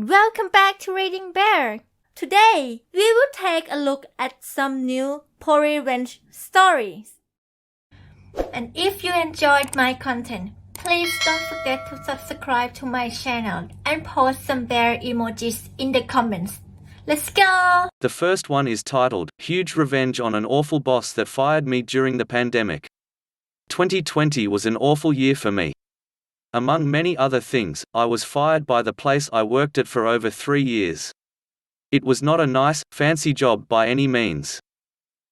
Welcome back to Reading Bear. Today, we will take a look at some new revenge stories. And if you enjoyed my content, please don't forget to subscribe to my channel and post some bear emojis in the comments. Let's go! The first one is titled, Huge Revenge on an Awful Boss That Fired Me During the Pandemic. 2020 was an awful year for me. Among many other things, I was fired by the place I worked at for over 3 years. It was not a nice, fancy job by any means.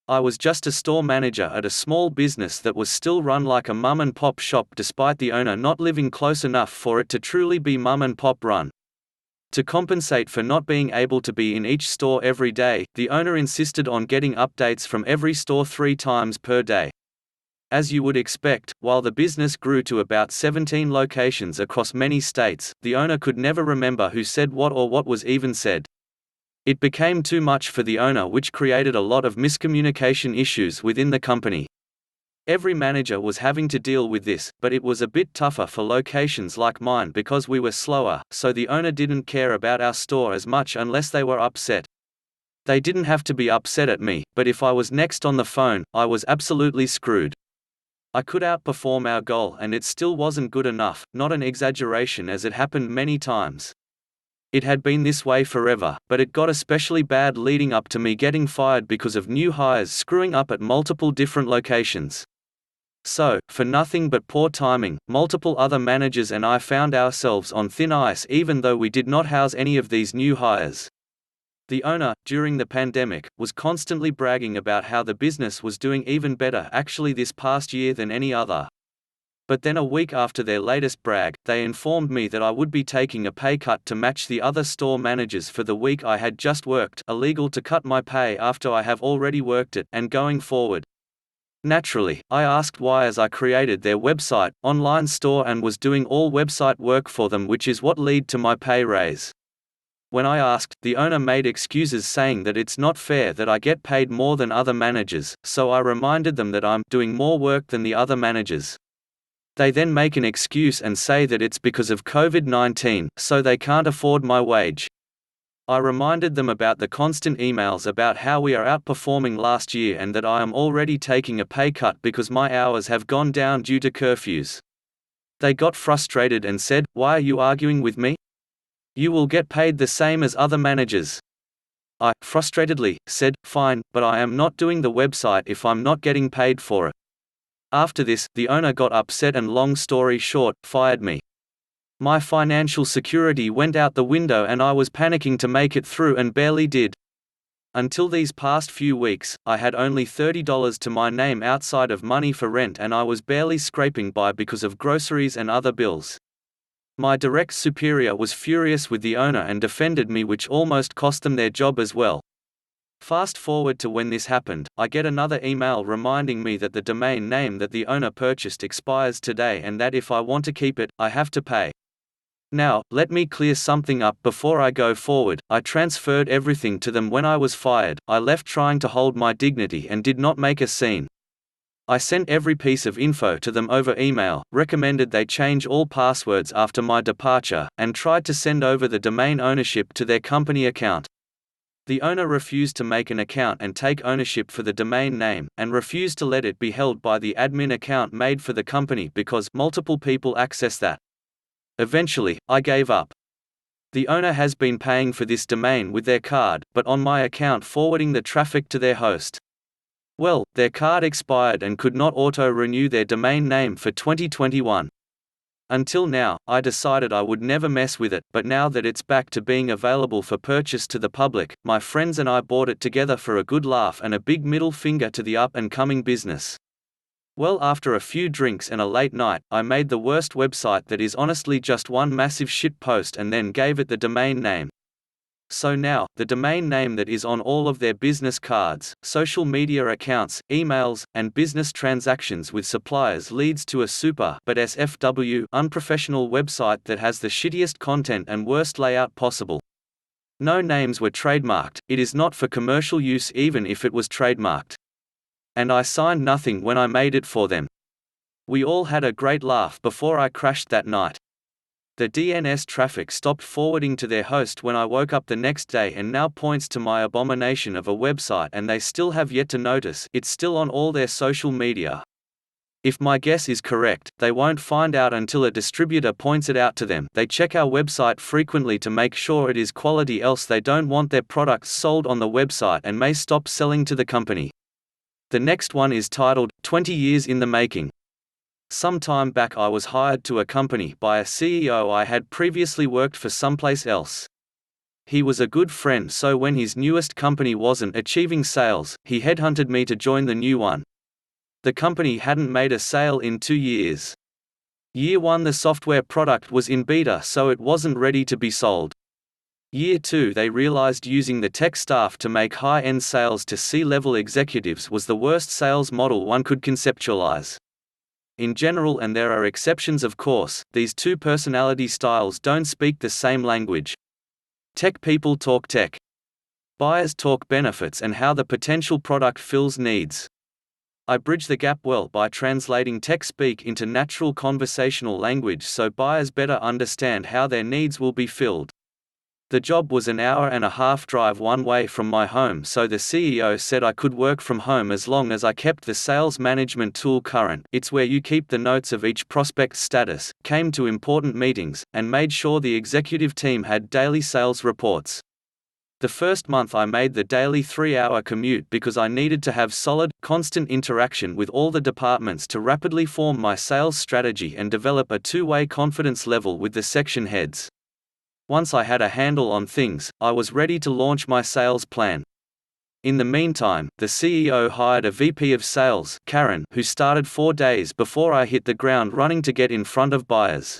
I was just a store manager at a small business that was still run like a mum-and-pop shop despite the owner not living close enough for it to truly be mum-and-pop run. To compensate for not being able to be in each store every day, the owner insisted on getting updates from every store 3 times per day. As you would expect, while the business grew to about 17 locations across many states, the owner could never remember who said what or what was even said. It became too much for the owner, which created a lot of miscommunication issues within the company. Every manager was having to deal with this, but it was a bit tougher for locations like mine because we were slower, so the owner didn't care about our store as much unless they were upset. They didn't have to be upset at me, but if I was next on the phone, I was absolutely screwed. I could outperform our goal and it still wasn't good enough, not an exaggeration as it happened many times. It had been this way forever, but it got especially bad leading up to me getting fired because of new hires screwing up at multiple different locations. So, for nothing but poor timing, multiple other managers and I found ourselves on thin ice even though we did not house any of these new hires. The owner, during the pandemic, was constantly bragging about how the business was doing even better actually this past year than any other. But then a week after their latest brag, they informed me that I would be taking a pay cut to match the other store managers for the week I had just worked, illegal to cut my pay after I have already worked it, and going forward. Naturally, I asked why as I created their website, online store and was doing all website work for them, which is what led to my pay raise. When I asked, the owner made excuses saying that it's not fair that I get paid more than other managers, so I reminded them that I'm doing more work than the other managers. They then make an excuse and say that it's because of COVID-19, so they can't afford my wage. I reminded them about the constant emails about how we are outperforming last year and that I am already taking a pay cut because my hours have gone down due to curfews. They got frustrated and said, "Why are you arguing with me? You will get paid the same as other managers." I, frustratedly, said, "Fine, but I am not doing the website if I'm not getting paid for it." After this, the owner got upset and long story short, fired me. My financial security went out the window and I was panicking to make it through and barely did. Until these past few weeks, I had only $30 to my name outside of money for rent and I was barely scraping by because of groceries and other bills. My direct superior was furious with the owner and defended me, which almost cost them their job as well. Fast forward to when this happened, I get another email reminding me that the domain name that the owner purchased expires today and that if I want to keep it, I have to pay. Now, let me clear something up before I go forward. I transferred everything to them when I was fired. I left trying to hold my dignity and did not make a scene. I sent every piece of info to them over email, recommended they change all passwords after my departure, and tried to send over the domain ownership to their company account. The owner refused to make an account and take ownership for the domain name, and refused to let it be held by the admin account made for the company because multiple people access that. Eventually, I gave up. The owner has been paying for this domain with their card, but on my account forwarding the traffic to their host. Well, their card expired and could not auto-renew their domain name for 2021. Until now, I decided I would never mess with it, but now that it's back to being available for purchase to the public, my friends and I bought it together for a good laugh and a big middle finger to the up-and-coming business. Well, after a few drinks and a late night, I made the worst website that is honestly just one massive shit post and then gave it the domain name. So now, the domain name that is on all of their business cards, social media accounts, emails, and business transactions with suppliers leads to a super but SFW unprofessional website that has the shittiest content and worst layout possible. No names were trademarked, it is not for commercial use even if it was trademarked. And I signed nothing when I made it for them. We all had a great laugh before I crashed that night. The DNS traffic stopped forwarding to their host when I woke up the next day and now points to my abomination of a website, and they still have yet to notice it's still on all their social media. If my guess is correct, they won't find out until a distributor points it out to them. They check our website frequently to make sure it is quality, else they don't want their products sold on the website and may stop selling to the company. The next one is titled, 20 Years in the Making. Some time back I was hired to a company by a CEO I had previously worked for someplace else. He was a good friend, so when his newest company wasn't achieving sales, he headhunted me to join the new one. The company hadn't made a sale in 2 years. Year 1 the software product was in beta, so it wasn't ready to be sold. Year 2 they realized using the tech staff to make high-end sales to C-level executives was the worst sales model one could conceptualize. In general, and there are exceptions of course, these two personality styles don't speak the same language. Tech people talk tech. Buyers talk benefits and how the potential product fills needs. I bridge the gap well by translating tech speak into natural conversational language so buyers better understand how their needs will be filled. The job was an hour-and-a-half drive one way from my home, so the CEO said I could work from home as long as I kept the sales management tool current. It's where you keep the notes of each prospect's status, came to important meetings, and made sure the executive team had daily sales reports. The first month I made the daily 3-hour commute because I needed to have solid, constant interaction with all the departments to rapidly form my sales strategy and develop a two-way confidence level with the section heads. Once I had a handle on things, I was ready to launch my sales plan. In the meantime, the CEO hired a VP of sales, Karen, who started 4 days before I hit the ground running to get in front of buyers.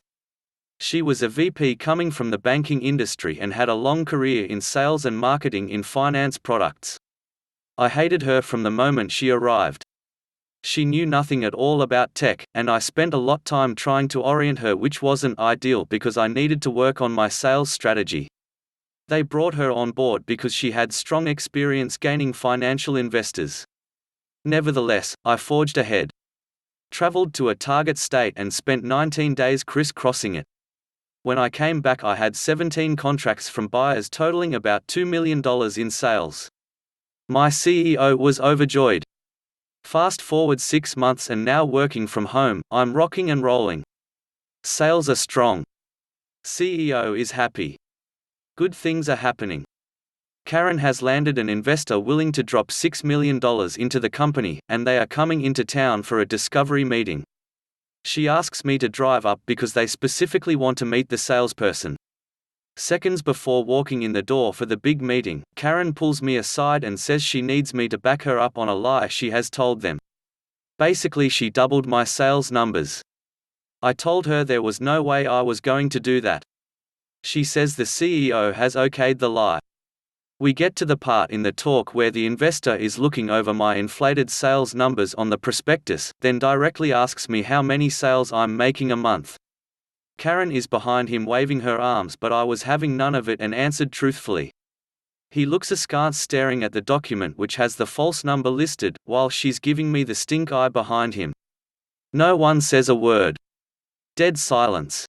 She was a VP coming from the banking industry and had a long career in sales and marketing in finance products. I hated her from the moment she arrived. She knew nothing at all about tech, and I spent a lot time trying to orient her, which wasn't ideal because I needed to work on my sales strategy. They brought her on board because she had strong experience gaining financial investors. Nevertheless, I forged ahead. Traveled to a target state and spent 19 days crisscrossing it. When I came back I had 17 contracts from buyers totaling about $2 million in sales. My CEO was overjoyed. Fast forward 6 months and now working from home, I'm rocking and rolling. Sales are strong. CEO is happy. Good things are happening. Karen has landed an investor willing to drop $6 million into the company, and they are coming into town for a discovery meeting. She asks me to drive up because they specifically want to meet the salesperson. Seconds before walking in the door for the big meeting, Karen pulls me aside and says she needs me to back her up on a lie she has told them. Basically, she doubled my sales numbers. I told her there was no way I was going to do that. She says the CEO has okayed the lie. We get to the part in the talk where the investor is looking over my inflated sales numbers on the prospectus, then directly asks me how many sales I'm making a month. Karen is behind him waving her arms, but I was having none of it and answered truthfully. He looks askance, staring at the document which has the false number listed, while she's giving me the stink eye behind him. No one says a word. Dead silence.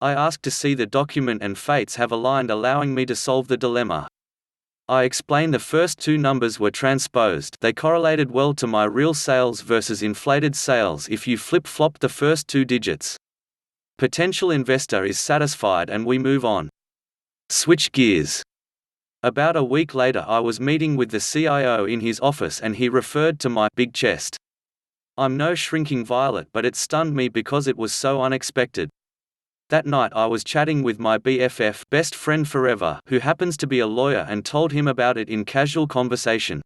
I ask to see the document and fates have aligned, allowing me to solve the dilemma. I explain the first two numbers were transposed. They correlated well to my real sales versus inflated sales if you flip-flop the first two digits. Potential investor is satisfied and we move on. Switch gears. About a week later I was meeting with the CIO in his office and he referred to my big chest. I'm no shrinking violet, but it stunned me because it was so unexpected. That night I was chatting with my BFF, best friend forever, who happens to be a lawyer, and told him about it in casual conversation.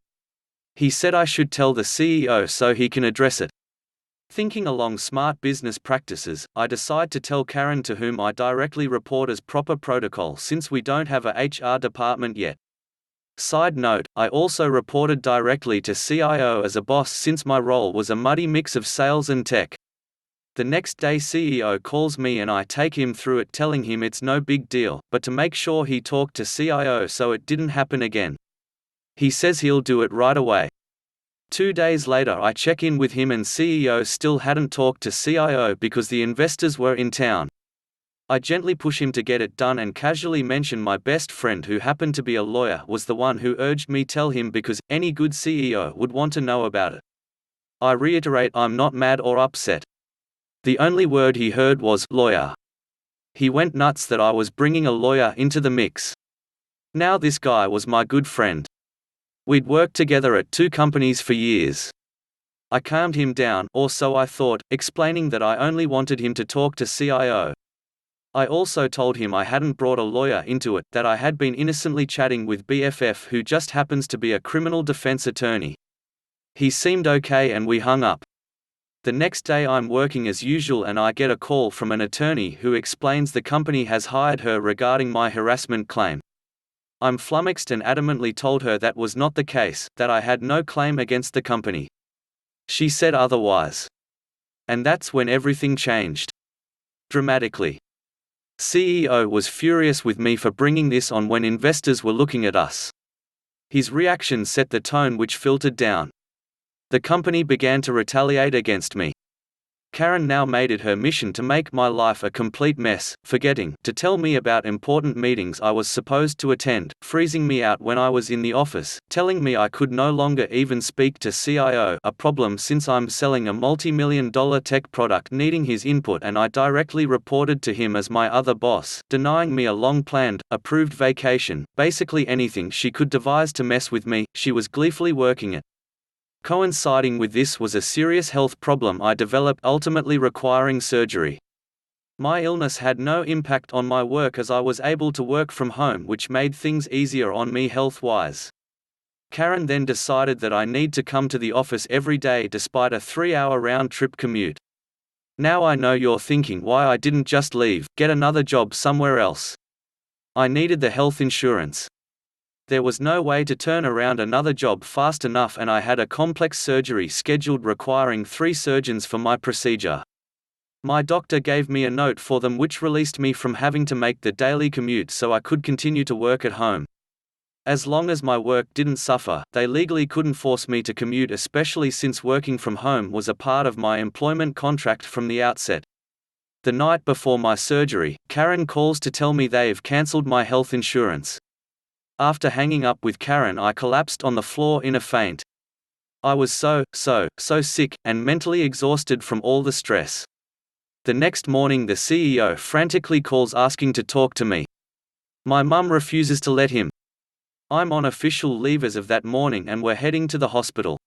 He said I should tell the CEO so he can address it. Thinking along smart business practices, I decide to tell Karen, to whom I directly report as proper protocol since we don't have a HR department yet. Side note, I also reported directly to CIO as a boss since my role was a muddy mix of sales and tech. The next day CEO calls me and I take him through it, telling him it's no big deal, but to make sure he talked to CIO so it didn't happen again. He says he'll do it right away. 2 days later I check in with him and CEO still hadn't talked to CIO because the investors were in town. I gently push him to get it done and casually mention my best friend who happened to be a lawyer was the one who urged me tell him because any good CEO would want to know about it. I reiterate I'm not mad or upset. The only word he heard was lawyer. He went nuts that I was bringing a lawyer into the mix. Now this guy was my good friend. We'd worked together at 2 companies for years. I calmed him down, or so I thought, explaining that I only wanted him to talk to CIO. I also told him I hadn't brought a lawyer into it, that I had been innocently chatting with BFF who just happens to be a criminal defense attorney. He seemed okay and we hung up. The next day I'm working as usual and I get a call from an attorney who explains the company has hired her regarding my harassment claim. I'm flummoxed and adamantly told her that was not the case, that I had no claim against the company. She said otherwise. And that's when everything changed. Dramatically. CEO was furious with me for bringing this on when investors were looking at us. His reaction set the tone which filtered down. The company began to retaliate against me. Karen now made it her mission to make my life a complete mess, forgetting to tell me about important meetings I was supposed to attend, freezing me out when I was in the office, telling me I could no longer even speak to CIO, a problem since I'm selling a multi-million-dollar tech product needing his input and I directly reported to him as my other boss, denying me a long-planned, approved vacation, basically anything she could devise to mess with me, she was gleefully working it. Coinciding with this was a serious health problem I developed, ultimately requiring surgery. My illness had no impact on my work as I was able to work from home, which made things easier on me health-wise. Karen then decided that I need to come to the office every day despite a 3-hour round-trip commute. Now I know you're thinking why I didn't just leave, get another job somewhere else. I needed the health insurance. There was no way to turn around another job fast enough and I had a complex surgery scheduled requiring 3 surgeons for my procedure. My doctor gave me a note for them which released me from having to make the daily commute so I could continue to work at home. As long as my work didn't suffer, they legally couldn't force me to commute, especially since working from home was a part of my employment contract from the outset. The night before my surgery, Karen calls to tell me they've cancelled my health insurance. After hanging up with Karen, I collapsed on the floor in a faint. I was so sick, and mentally exhausted from all the stress. The next morning the CEO frantically calls asking to talk to me. My mum refuses to let him. I'm on official leave as of that morning and we're heading to the hospital.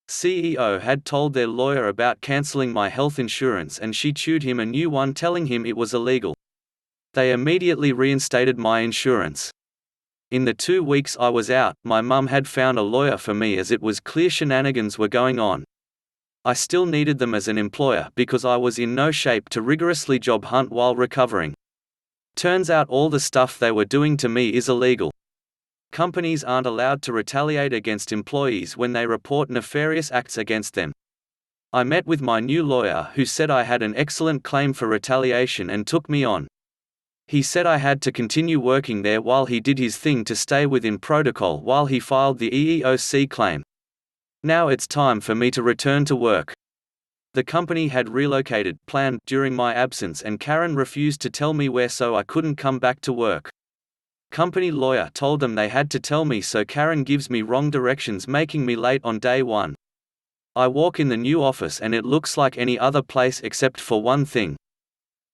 CEO had told their lawyer about cancelling my health insurance and she chewed him a new one telling him it was illegal. They immediately reinstated my insurance. In the 2 weeks I was out, my mum had found a lawyer for me as it was clear shenanigans were going on. I still needed them as an employer because I was in no shape to rigorously job hunt while recovering. Turns out all the stuff they were doing to me is illegal. Companies aren't allowed to retaliate against employees when they report nefarious acts against them. I met with my new lawyer who said I had an excellent claim for retaliation and took me on. He said I had to continue working there while he did his thing to stay within protocol while he filed the EEOC claim. Now it's time for me to return to work. The company had relocated, planned, during my absence and Karen refused to tell me where so I couldn't come back to work. Company lawyer told them they had to tell me so Karen gives me wrong directions making me late on day 1. I walk in the new office and it looks like any other place except for one thing.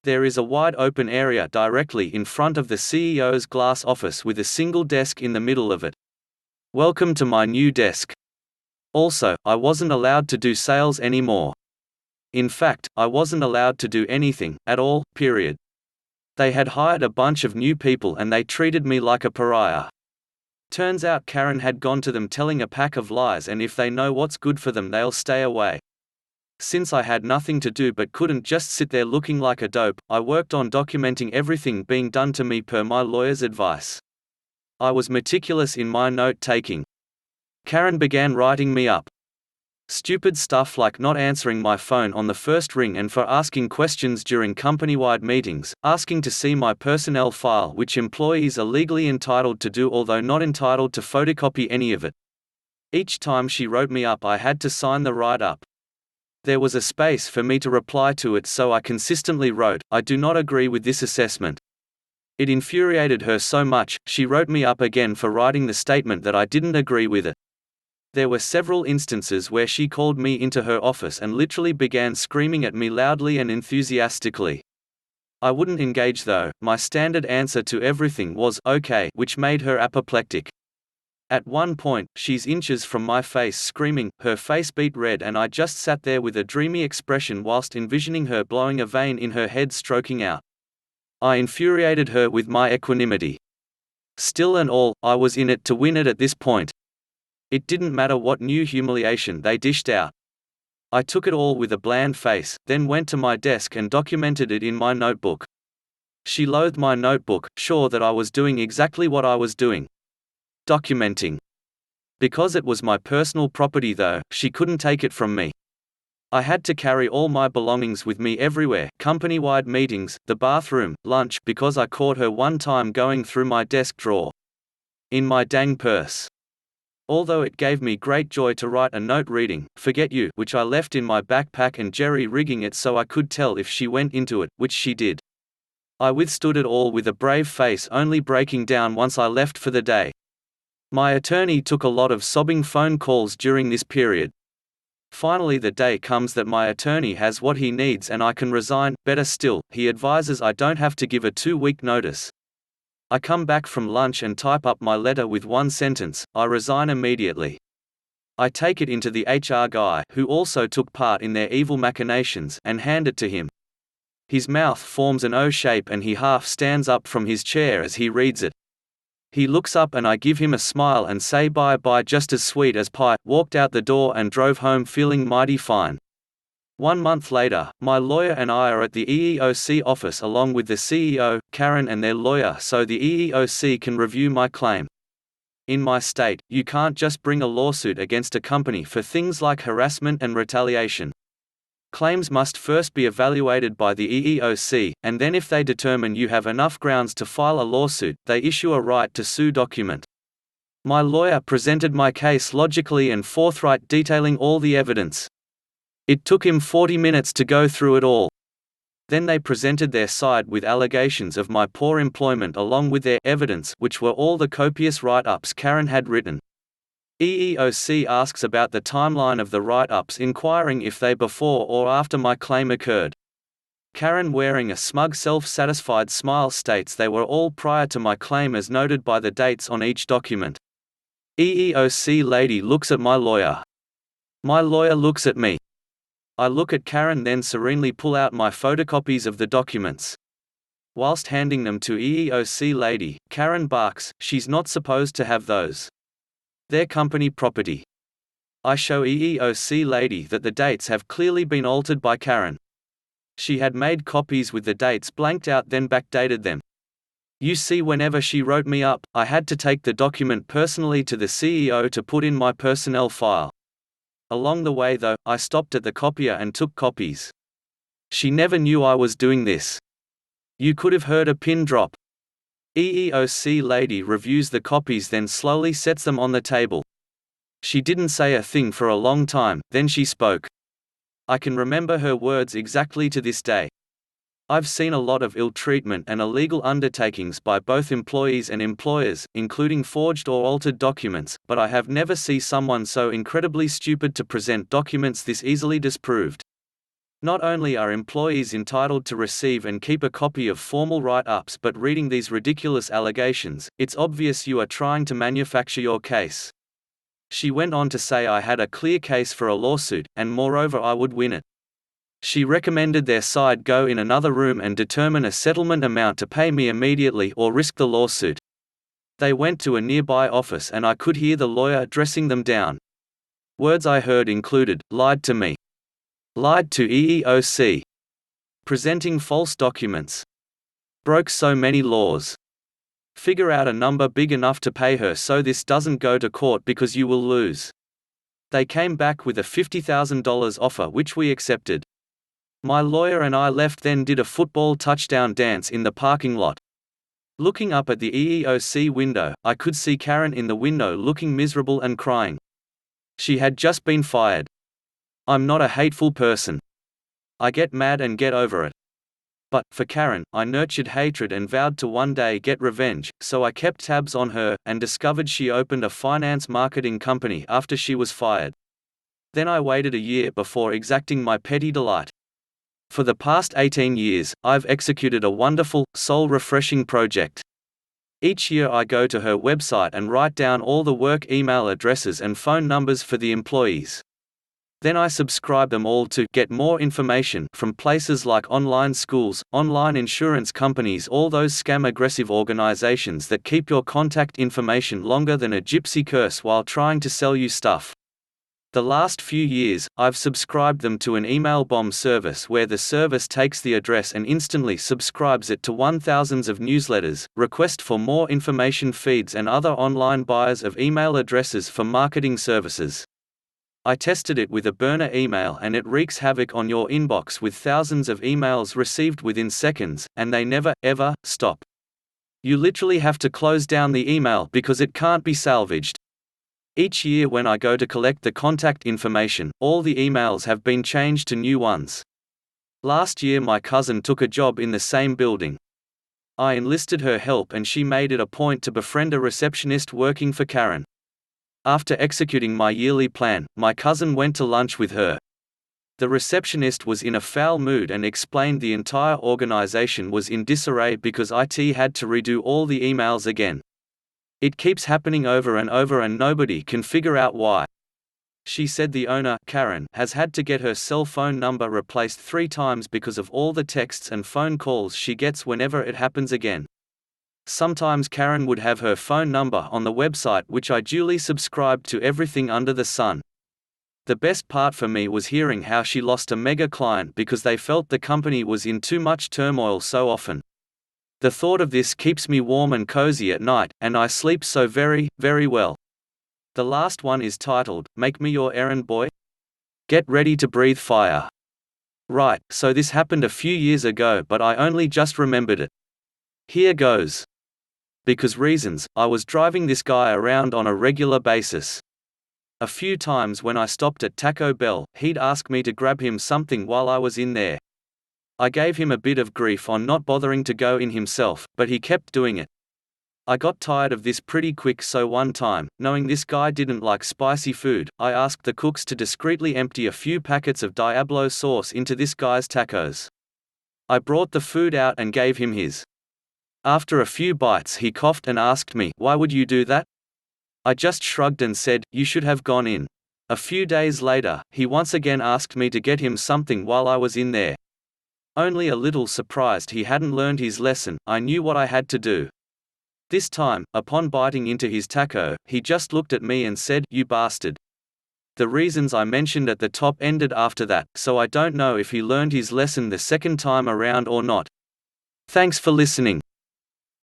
There is a wide open area directly in front of the CEO's glass office with a single desk in the middle of it. Welcome to my new desk. Also, I wasn't allowed to do sales anymore. In fact, I wasn't allowed to do anything, at all, period. They had hired a bunch of new people and they treated me like a pariah. Turns out Karen had gone to them telling a pack of lies and if they know what's good for them they'll stay away. Since I had nothing to do but couldn't just sit there looking like a dope, I worked on documenting everything being done to me per my lawyer's advice. I was meticulous in my note-taking. Karen began writing me up. Stupid stuff like not answering my phone on the first ring and for asking questions during company-wide meetings, asking to see my personnel file which employees are legally entitled to do although not entitled to photocopy any of it. Each time she wrote me up I had to sign the write-up. There was a space for me to reply to it, so I consistently wrote, "I do not agree with this assessment." It infuriated her so much, she wrote me up again for writing the statement that I didn't agree with it. There were several instances where she called me into her office and literally began screaming at me loudly and enthusiastically. I wouldn't engage though. My standard answer to everything was "okay," which made her apoplectic. At one point, she's inches from my face screaming, her face beat red, and I just sat there with a dreamy expression whilst envisioning her blowing a vein in her head stroking out. I infuriated her with my equanimity. Still and all, I was in it to win it at this point. It didn't matter what new humiliation they dished out. I took it all with a bland face, then went to my desk and documented it in my notebook. She loathed my notebook, sure that I was doing exactly what I was doing. Documenting. Because it was my personal property though, she couldn't take it from me. I had to carry all my belongings with me everywhere, company-wide meetings, the bathroom, lunch, because I caught her one time going through my desk drawer. In my dang purse. Although it gave me great joy to write a note reading, "Forget you," which I left in my backpack and jerry-rigging it so I could tell if she went into it, which she did. I withstood it all with a brave face, only breaking down once I left for the day. My attorney took a lot of sobbing phone calls during this period. Finally the day comes that my attorney has what he needs and I can resign. Better still, he advises I don't have to give a 2-week notice. I come back from lunch and type up my letter with one sentence: "I resign immediately." I take it into the HR guy, who also took part in their evil machinations, and hand it to him. His mouth forms an O shape and he half stands up from his chair as he reads it. He looks up and I give him a smile and say bye-bye just as sweet as pie, walked out the door and drove home feeling mighty fine. 1 month later, my lawyer and I are at the EEOC office along with the CEO, Karen, and their lawyer so the EEOC can review my claim. In my state, you can't just bring a lawsuit against a company for things like harassment and retaliation. Claims must first be evaluated by the EEOC, and then if they determine you have enough grounds to file a lawsuit, they issue a right to sue document. My lawyer presented my case logically and forthright, detailing all the evidence. It took him 40 minutes to go through it all. Then they presented their side with allegations of my poor employment along with their evidence, which were all the copious write-ups Karen had written. EEOC asks about the timeline of the write-ups, inquiring if they before or after my claim occurred. Karen, wearing a smug self-satisfied smile, states they were all prior to my claim as noted by the dates on each document. EEOC Lady looks at my lawyer. My lawyer looks at me. I look at Karen, then serenely pull out my photocopies of the documents. Whilst handing them to EEOC Lady, Karen barks, "She's not supposed to have those. They're company property." I show EEOC Lady that the dates have clearly been altered by Karen. She had made copies with the dates blanked out, then backdated them. You see, whenever she wrote me up, I had to take the document personally to the CEO to put in my personnel file. Along the way though, I stopped at the copier and took copies. She never knew I was doing this. You could have heard a pin drop. EEOC Lady reviews the copies, then slowly sets them on the table. She didn't say a thing for a long time, then she spoke. I can remember her words exactly to this day. I've seen a lot of ill treatment and illegal undertakings by both employees and employers, including forged or altered documents, but I have never seen someone so incredibly stupid to present documents this easily disproved. Not only are employees entitled to receive and keep a copy of formal write-ups, but reading these ridiculous allegations, it's obvious you are trying to manufacture your case. She went on to say I had a clear case for a lawsuit, and moreover I would win it. She recommended their side go in another room and determine a settlement amount to pay me immediately or risk the lawsuit. They went to a nearby office and I could hear the lawyer dressing them down. Words I heard included, "Lied to me. Lied to EEOC. Presenting false documents. Broke so many laws. Figure out a number big enough to pay her so this doesn't go to court because you will lose." They came back with a $50,000 offer which we accepted. My lawyer and I left, then did a football touchdown dance in the parking lot. Looking up at the EEOC window, I could see Karen in the window looking miserable and crying. She had just been fired. I'm not a hateful person. I get mad and get over it. But, for Karen, I nurtured hatred and vowed to one day get revenge, so I kept tabs on her, and discovered she opened a finance marketing company after she was fired. Then I waited a year before exacting my petty delight. For the past 18 years, I've executed a wonderful, soul-refreshing project. Each year I go to her website and write down all the work email addresses and phone numbers for the employees. Then I subscribe them all to get more information from places like online schools, online insurance companies, all those scam-aggressive organizations that keep your contact information longer than a gypsy curse while trying to sell you stuff. The last few years, I've subscribed them to an email bomb service where the service takes the address and instantly subscribes it to thousands of newsletters, request for more information feeds and other online buyers of email addresses for marketing services. I tested it with a burner email and it wreaks havoc on your inbox with thousands of emails received within seconds, and they never, ever, stop. You literally have to close down the email because it can't be salvaged. Each year when I go to collect the contact information, all the emails have been changed to new ones. Last year my cousin took a job in the same building. I enlisted her help and she made it a point to befriend a receptionist working for Karen. After executing my yearly plan, my cousin went to lunch with her. The receptionist was in a foul mood and explained the entire organization was in disarray because IT had to redo all the emails again. It keeps happening over and over and nobody can figure out why. She said the owner, Karen, has had to get her cell phone number replaced 3 times because of all the texts and phone calls she gets whenever it happens again. Sometimes Karen would have her phone number on the website, which I duly subscribed to everything under the sun. The best part for me was hearing how she lost a mega client because they felt the company was in too much turmoil so often. The thought of this keeps me warm and cozy at night, and I sleep so very, very well. The last one is titled, "Make Me Your Errand Boy? Get Ready to Breathe Fire." Right, so this happened a few years ago but I only just remembered it. Here goes. Because reasons, I was driving this guy around on a regular basis. A few times when I stopped at Taco Bell, he'd ask me to grab him something while I was in there. I gave him a bit of grief on not bothering to go in himself, but he kept doing it. I got tired of this pretty quick, so one time, knowing this guy didn't like spicy food, I asked the cooks to discreetly empty a few packets of Diablo sauce into this guy's tacos. I brought the food out and gave him his. After a few bites he coughed and asked me, "Why would you do that?" I just shrugged and said, "You should have gone in." A few days later, he once again asked me to get him something while I was in there. Only a little surprised he hadn't learned his lesson, I knew what I had to do. This time, upon biting into his taco, he just looked at me and said, "You bastard." The reasons I mentioned at the top ended after that, so I don't know if he learned his lesson the second time around or not. Thanks for listening.